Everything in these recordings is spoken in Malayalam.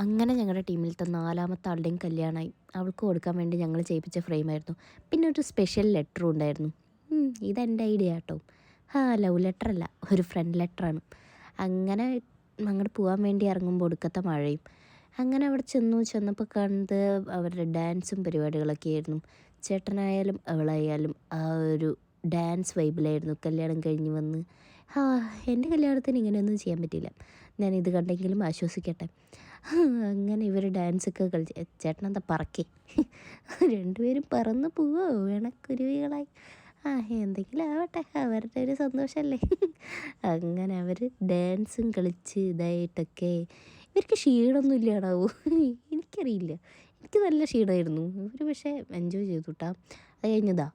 അങ്ങനെ ഞങ്ങളുടെ ടീമിലത്തെ 4-മത്തെ ആളുടെയും കല്യാണമായി. അവൾക്ക് കൊടുക്കാൻ വേണ്ടി ഞങ്ങൾ ചെയ്യിപ്പിച്ച ഫ്രെയിമായിരുന്നു. പിന്നെ ഒരു സ്പെഷ്യൽ ലെറ്ററും ഉണ്ടായിരുന്നു. ഇതെൻ്റെ ഐഡിയ കേട്ടോ. ലവ് ലെറ്ററല്ല, ഒരു ഫ്രണ്ട് ലെറ്ററാണ്. അങ്ങനെ അങ്ങോട്ട് പോകാൻ വേണ്ടി ഇറങ്ങുമ്പോൾ ഒടുക്കത്തെ മഴയും. അങ്ങനെ അവിടെ ചെന്നപ്പോൾ കണ്ട് അവരുടെ ഡാൻസും പരിപാടികളൊക്കെ ആയിരുന്നു. ചേട്ടനായാലും അവളായാലും ആ ഒരു ഡാൻസ് വൈബിലായിരുന്നു കല്യാണം കഴിഞ്ഞ് വന്ന്. എൻ്റെ കല്യാണത്തിന് ഇങ്ങനെയൊന്നും ചെയ്യാൻ പറ്റിയില്ല. ഞാനിത് കണ്ടെങ്കിലും ആശ്വസിക്കട്ടെ. അങ്ങനെ ഇവർ ഡാൻസൊക്കെ കളിച്ച് ചേട്ടനെന്താ പറക്കേ രണ്ടുപേരും പറന്ന് പോവോ വേണക്കുരുവികളായി. എന്തെങ്കിലും ആവട്ടെ, അവരുടെ ഒരു സന്തോഷമല്ലേ. അങ്ങനെ അവർ ഡാൻസും കളിച്ച് ഇതായിട്ടൊക്കെ ഇവർക്ക് ക്ഷീണമൊന്നും ഇല്ലാണ്ടാവോ എനിക്കറിയില്ല. എനിക്ക് നല്ല ക്ഷീണമായിരുന്നു. ഇവർ പക്ഷേ എൻജോയ് ചെയ്തു കേട്ടോ. അത് കഴിഞ്ഞതാ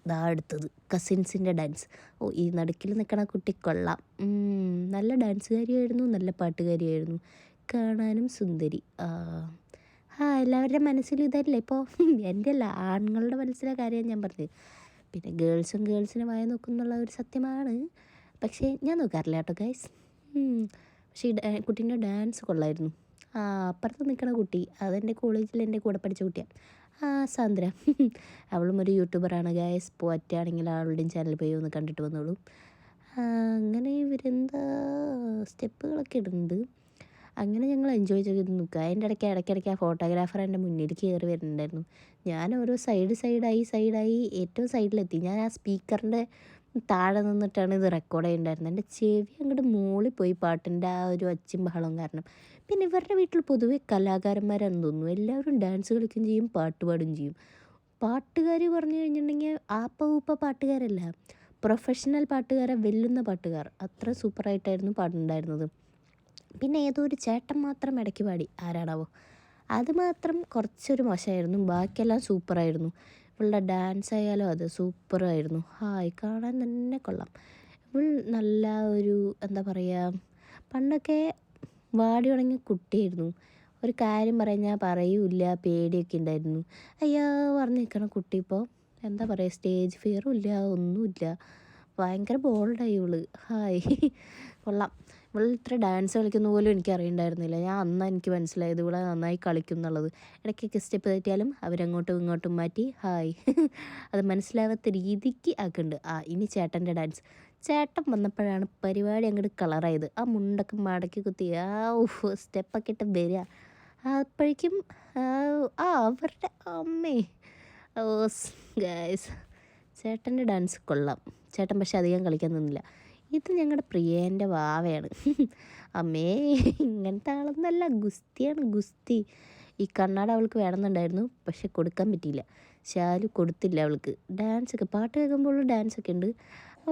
ദാ അടുത്തത് കസിൻസിൻ്റെ ഡാൻസ്. ഈ നടുക്കിൽ നിൽക്കണ കുട്ടി കൊള്ളാം. നല്ല ഡാൻസുകാരിയായിരുന്നു, നല്ല പാട്ടുകാരിയായിരുന്നു, കാണാനും സുന്ദരി. എല്ലാവരുടെ മനസ്സിലും ഇതല്ലേ ഇപ്പോൾ. എൻ്റെ അല്ല, ആണുങ്ങളുടെ മനസ്സിലെ കാര്യമാണ് ഞാൻ പറഞ്ഞത്. പിന്നെ ഗേൾസിനെ വായ നോക്കുന്നുള്ള ഒരു സത്യമാണ്. പക്ഷേ ഞാൻ നോക്കാറില്ല കേട്ടോ ഗൈസ്. പക്ഷേ ഈ കുട്ടീൻ്റെ ഡാൻസ് കൊള്ളായിരുന്നു. അപ്പുറത്ത് നിൽക്കണ കുട്ടി അതെൻ്റെ കോളേജിൽ എൻ്റെ കൂടെ പഠിച്ച കുട്ടിയാണ്. സാന്ദ്ര. അവളും ഒരു യൂട്യൂബറാണ് ഗൈസ്. പറ്റുകയാണെങ്കിൽ അവളുടെയും ചാനൽ പോയി ഒന്ന് കണ്ടിട്ട് വന്നോളൂ. അങ്ങനെ ഇവരെന്താ സ്റ്റെപ്പുകളൊക്കെ ഇടുന്നുണ്ട്. അങ്ങനെ ഞങ്ങൾ എൻജോയ് ചെയ്ത് നിൽക്കുക. അതിൻ്റെ ഇടയ്ക്ക് ആ ഫോട്ടോഗ്രാഫർ എൻ്റെ മുന്നിൽ കയറി വരുന്നുണ്ടായിരുന്നു. ഞാൻ ഓരോ സൈഡായി ഏറ്റവും സൈഡിലെത്തി. ഞാൻ ആ സ്പീക്കറിൻ്റെ താഴെ നിന്നിട്ടാണ് ഇത് റെക്കോർഡ് ചെയ്യുന്നുണ്ടായിരുന്നത്. എൻ്റെ ചെവി അങ്ങോട്ട് മോളിൽ പോയി പാട്ടിൻ്റെ ആ ഒരു ഒച്ചയും ബഹളവും കാരണം. പിന്നെ ഇവരുടെ വീട്ടിൽ പൊതുവെ കലാകാരന്മാരാണെന്ന് തോന്നുന്നു. എല്ലാവരും ഡാൻസ് കളിക്കുകയും ചെയ്യും, പാട്ട് പാടുകയും ചെയ്യും. പാട്ടുകാർ പറഞ്ഞു കഴിഞ്ഞിട്ടുണ്ടെങ്കിൽ ആപ്പ പാട്ടുകാരല്ല, പ്രൊഫഷണൽ പാട്ടുകാരെ വെല്ലുന്ന പാട്ടുകാർ. അത്ര സൂപ്പറായിട്ടായിരുന്നു പാടുണ്ടായിരുന്നത്. പിന്നെ ഏതോ ഒരു ചേട്ടൻ മാത്രം ഇടയ്ക്ക് പാടി, ആരാണാവോ. അത് മാത്രം കുറച്ചൊരു മോശമായിരുന്നു, ബാക്കിയെല്ലാം സൂപ്പറായിരുന്നു. ഇവളുടെ ഡാൻസ് ആയാലും അത് സൂപ്പറായിരുന്നു. കാണാൻ തന്നെ കൊള്ളാം. ഇവൾ നല്ല ഒരു എന്താ പറയുക, പണ്ടൊക്കെ വാടി ഉണങ്ങിയ കുട്ടിയായിരുന്നു. ഒരു കാര്യം പറഞ്ഞാൽ പറയൂല, പേടിയൊക്കെ ഉണ്ടായിരുന്നു. പറഞ്ഞു നിൽക്കണ കുട്ടി ഇപ്പോൾ എന്താ പറയുക, സ്റ്റേജ് ഫിയറും ഇല്ല, ഒന്നുമില്ല. ഭയങ്കര ബോൾഡായി ഇവള്. കൊള്ളാം. ഇവൾ ഇത്ര ഡാൻസ് കളിക്കുന്ന പോലും എനിക്ക് അറിയണ്ടായിരുന്നില്ല. എനിക്ക് മനസ്സിലായത് ഇവളെ നന്നായി കളിക്കും എന്നുള്ളത്. ഇടയ്ക്കൊക്കെ സ്റ്റെപ്പ് തെറ്റിയാലും അവരങ്ങോട്ടും ഇങ്ങോട്ടും മാറ്റി അത് മനസ്സിലാവാത്ത രീതിക്ക് ആക്കുന്നുണ്ട്. ഇനി ചേട്ടൻ്റെ ഡാൻസ്. ചേട്ടൻ വന്നപ്പോഴാണ് പരിപാടി അങ്ങോട്ട് കളറായത്. ആ മുണ്ടൊക്കെ മടക്കി കുത്തി സ്റ്റെപ്പൊക്കെ ഇട്ട് വരിക. അപ്പോഴേക്കും അവരുടെ അമ്മേ ഗൈസ്, ചേട്ടൻ്റെ ഡാൻസ് കൊള്ളാം. ചേട്ടൻ പക്ഷെ അധികം കളിക്കാൻ നിന്നില്ല. ഇത് ഞങ്ങളുടെ പ്രിയേൻ്റെ വാവയാണ്. അമ്മേ, ഇങ്ങനത്തെ ആളൊന്നല്ല, ഗുസ്തിയാണ്, ഗുസ്തി. ഈ കണ്ണാട അവൾക്ക് വേണമെന്നുണ്ടായിരുന്നു, പക്ഷെ കൊടുക്കാൻ പറ്റിയില്ല. ശാലു കൊടുത്തില്ല അവൾക്ക്. ഡാൻസൊക്കെ പാട്ട് കേൾക്കുമ്പോൾ ഡാൻസൊക്കെ ഉണ്ട്,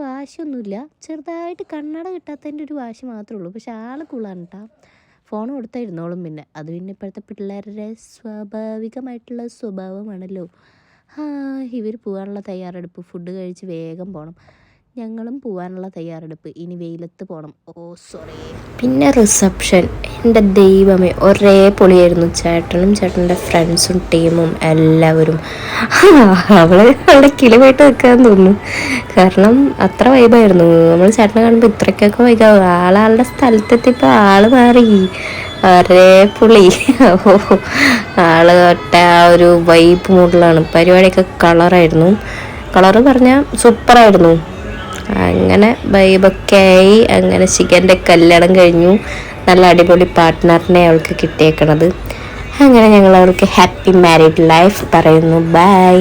വാശിയൊന്നുമില്ല. ചെറുതായിട്ട് കണ്ണാട കിട്ടാത്തതിൻ്റെ ഒരു വാശി മാത്രമേ ഉള്ളൂ. പക്ഷെ ആൾ കൂളാണ് കേട്ടോ. ഫോൺ കൊടുത്തായിരുന്നോളും. പിന്നെ അത് പിന്നെ ഇപ്പോഴത്തെ പിള്ളേരുടെ സ്വാഭാവികമായിട്ടുള്ള സ്വഭാവമാണല്ലോ. ഇവർ പോകാനുള്ള തയ്യാറെടുപ്പ്, ഫുഡ് കഴിച്ച് വേഗം പോകണം. ഞങ്ങളും പോകാനുള്ള തയ്യാറെടുപ്പ്, ഇനി വെയിലത്ത് പോകണം. പിന്നെ റിസപ്ഷൻ, എൻ്റെ ദൈവമേ, ഒരേ പൊളിയായിരുന്നു. ചേട്ടൻ്റെ ഫ്രണ്ട്സും ടീമും എല്ലാവരും. അവളുടെ കിളിമായിട്ട് നിൽക്കാന്ന് തോന്നുന്നു. കാരണം അത്ര വൈബായിരുന്നു. നമ്മൾ ചേട്ടനെ കാണുമ്പോൾ ഇത്രയ്ക്കൊക്കെ വൈകാവും. ആളുടെ സ്ഥലത്തെത്തിയപ്പോൾ ആള് മാറി, ഒരേ പുളി. ഒറ്റ ആ ഒരു വൈബ് മൂഡിലാണ്. പരിപാടിയൊക്കെ കളറായിരുന്നു. കളറ് പറഞ്ഞാൽ സൂപ്പറായിരുന്നു. അങ്ങനെ വൈബൊക്കെ ആയി. അങ്ങനെ ശിഖൻ്റെ കല്യാണം കഴിഞ്ഞു. നല്ല അടിപൊളി പാർട്ട്ണറിനെ അവൾക്ക് കിട്ടിയേക്കണത്. അങ്ങനെ ഞങ്ങൾ അവൾക്ക് ഹാപ്പി മാരീഡ് ലൈഫ് പറയുന്നു. ബൈ.